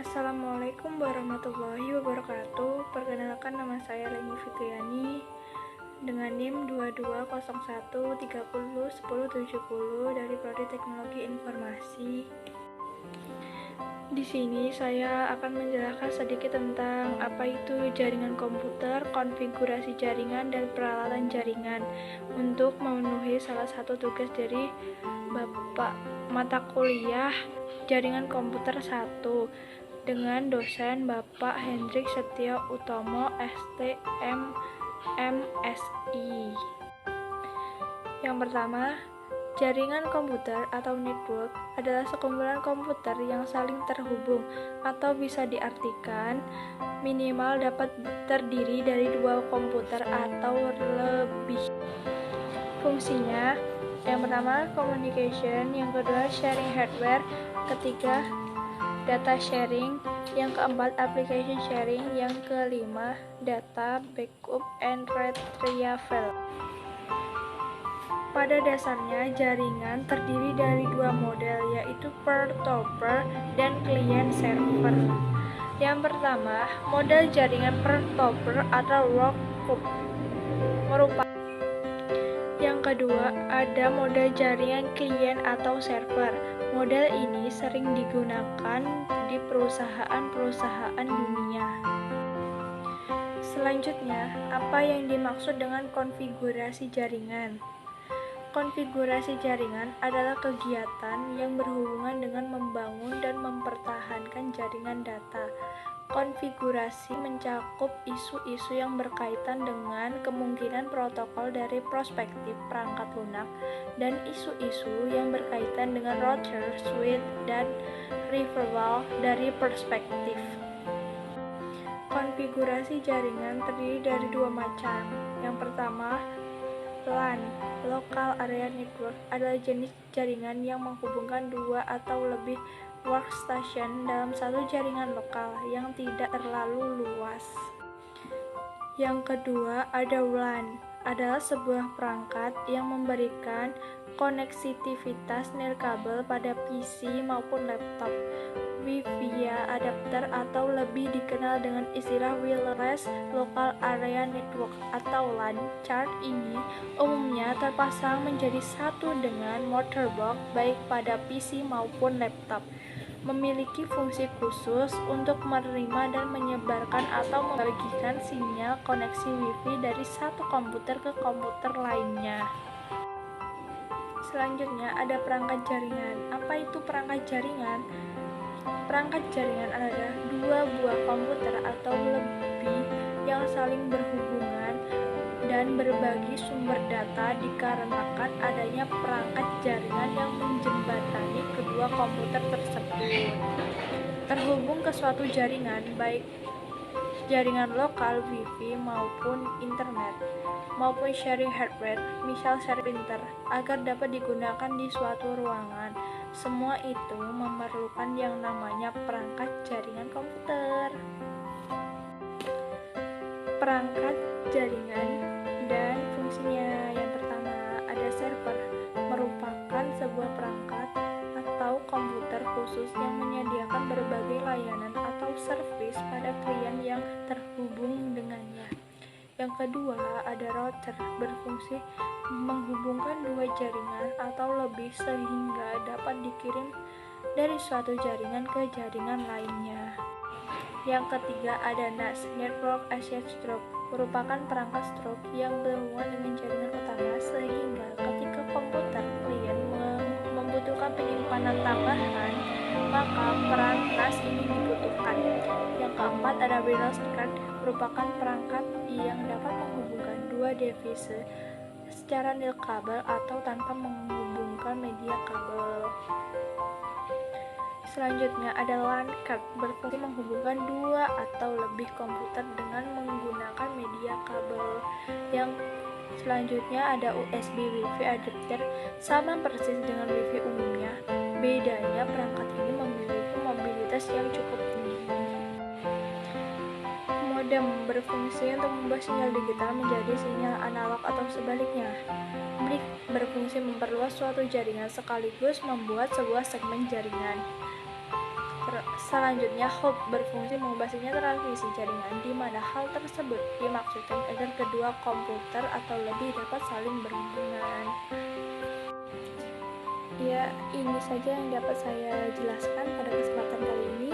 Assalamualaikum warahmatullahi wabarakatuh. Perkenalkan, nama saya Leni Fitriani dengan NIM 2201301070 dari Prodi Teknologi Informasi. Di sini saya akan menjelaskan sedikit tentang apa itu jaringan komputer, konfigurasi jaringan, dan peralatan jaringan untuk memenuhi salah satu tugas dari Bapak mata kuliah Jaringan Komputer 1 dengan dosen Bapak Hendrik Setio Utomo, STM, MSI. Yang pertama, jaringan komputer atau network adalah sekumpulan komputer yang saling terhubung atau bisa diartikan minimal dapat terdiri dari dua komputer atau lebih. Fungsinya, yang pertama communication, yang kedua sharing hardware, ketiga data sharing, yang keempat application sharing, yang kelima data backup and retrieval. Pada dasarnya, jaringan terdiri dari dua model, yaitu peer-to-peer dan client-server. Yang pertama, model jaringan peer-to-peer atau workgroup merupakan. Yang kedua, ada model jaringan klien atau server. Model ini sering digunakan di perusahaan-perusahaan dunia. Selanjutnya, apa yang dimaksud dengan konfigurasi jaringan? Konfigurasi jaringan adalah kegiatan yang berhubungan dengan membangun dan mempertahankan jaringan data. Konfigurasi mencakup isu-isu yang berkaitan dengan kemungkinan protokol dari perspektif perangkat lunak dan isu-isu yang berkaitan dengan router, switch, dan firewall dari perspektif. Konfigurasi jaringan terdiri dari dua macam. Yang pertama, LAN, Local Area Network, adalah jenis jaringan yang menghubungkan dua atau lebih workstation dalam satu jaringan lokal yang tidak terlalu luas. Yang kedua, ada WLAN, adalah sebuah perangkat yang memberikan koneksitivitas nirkabel pada PC maupun laptop via adapter atau lebih dikenal dengan istilah Wireless Local Area Network atau LAN. Chart ini umumnya terpasang menjadi satu dengan motherboard baik pada PC maupun laptop. Memiliki fungsi khusus untuk menerima dan menyebarkan atau membagikan sinyal koneksi Wi-Fi dari satu komputer ke komputer lainnya. Selanjutnya ada perangkat jaringan. Apa itu perangkat jaringan? Perangkat jaringan adalah dua buah komputer atau lebih yang saling berhubungan dan berbagi sumber data dikarenakan adanya perangkat jaringan yang menjembatani kedua komputer tersebut. Terhubung ke suatu jaringan, baik jaringan lokal Wi-Fi maupun internet, maupun sharing hardware, misal sharing printer, agar dapat digunakan di suatu ruangan. Semua itu memerlukan yang namanya perangkat jaringan komputer. Perangkat jaringan dan fungsinya. Yang pertama, ada server, merupakan sebuah perangkat atau komputer khusus yang menyediakan berbagai layanan atau servis pada klien yang terhubung dengannya. Yang kedua, ada router, berfungsi menghubungkan dua jaringan atau lebih sehingga dapat dikirim dari suatu jaringan ke jaringan lainnya. Yang ketiga, ada NAS, Network Access Stroke, merupakan perangkat stroke yang berhubungan dengan jaringan utama sehingga ketika komputer klien membutuhkan penyimpanan tambahan, maka peran NAS ini dibutuhkan. Yang keempat, ada wireless card, merupakan perangkat yang dapat menghubungkan dua device secara nirkabel atau tanpa menghubungkan media kabel. Selanjutnya ada LAN card, berfungsi menghubungkan dua atau lebih komputer dengan menggunakan media kabel. Yang selanjutnya ada USB Wi-Fi adapter, sama persis dengan Wi-Fi umumnya. Bedanya perangkat ini memiliki mobilitas yang cukup tinggi. Modem berfungsi untuk membuat sinyal digital menjadi sinyal analog atau sebaliknya. Blik berfungsi memperluas suatu jaringan sekaligus membuat sebuah segmen jaringan. Selanjutnya, hub berfungsi mengubah sinyal transmisi jaringan, di mana hal tersebut dimaksudkan agar kedua komputer atau lebih dapat saling berhubungan. Ya, ini saja yang dapat saya jelaskan pada kesempatan kali ini.